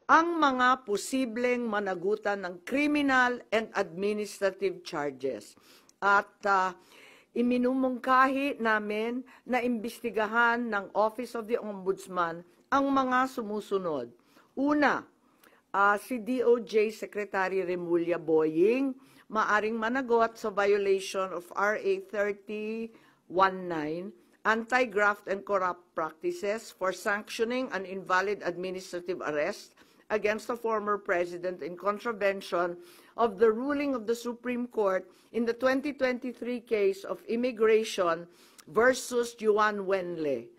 ang mga posibleng managutan ng criminal and administrative charges. At iminumungkahi namin na imbestigahan ng Office of the Ombudsman ang mga sumusunod. Una, si DOJ Secretary Remulla Boying maaring managot sa violation of RA 3019, Anti-Graft and Corrupt Practices for sanctioning an invalid administrative arrest against the former president in contravention of the ruling of the Supreme Court in the 2023 case of Immigration versus Juan Wenle.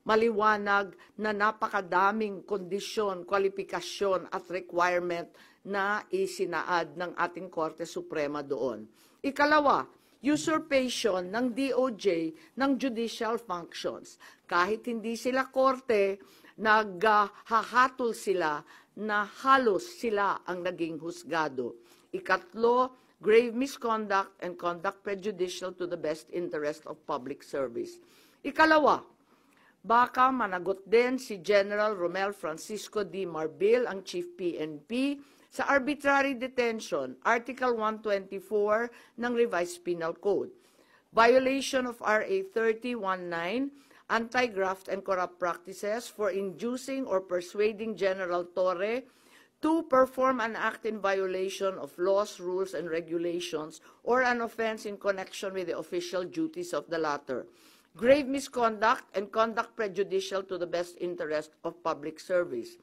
Maliwanag na napakadaming kondisyon, kwalifikasyon at requirement na isinaad ng ating Korte Suprema doon. Ikalawa, usurpation ng DOJ ng judicial functions. Kahit hindi sila korte, naghahatol sila na halos sila ang naging husgado. Ikatlo, grave misconduct and conduct prejudicial to the best interest of public service. Ikalawa, baka managot din si General Romel Francisco D. Marbil, ang Chief PNP, sa arbitrary detention, Article 124 ng Revised Penal Code. Violation of RA 3019, Anti-Graft and Corrupt Practices for inducing or persuading General Torre to perform an act in violation of laws, rules, and regulations or an offense in connection with the official duties of the latter. Grave misconduct and conduct prejudicial to the best interest of public service.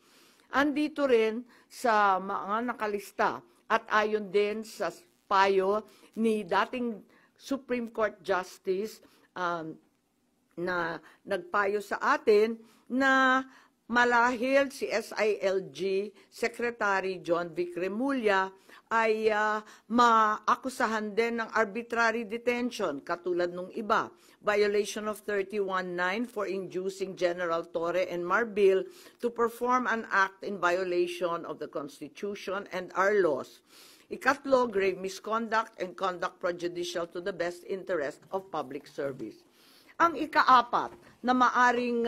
Andito rin sa mga nakalista at ayon din sa payo ni dating Supreme Court Justice na nagpayo sa atin na malahil si SILG Secretary John Vic Remulla ay maakusahan din ng arbitrary detention katulad nung iba. Violation of 31.9 for inducing General Torre and Marbil to perform an act in violation of the Constitution and our laws. Ikatlo, grave misconduct and conduct prejudicial to the best interest of public service. Ang ikaapat na maaring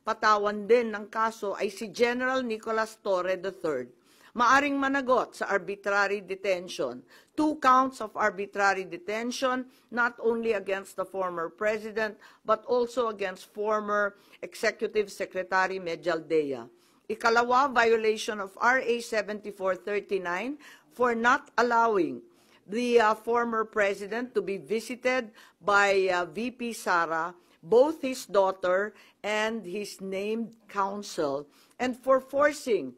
patawan din ng kaso ay si General Nicolas Torre III. Maaring managot sa arbitrary detention. 2 counts of arbitrary detention, not only against the former president, but also against former Executive Secretary Medialdea. Ikalawa, violation of RA 7439 for not allowing the former president to be visited by VP Sara, both his daughter and his named counsel, and for forcing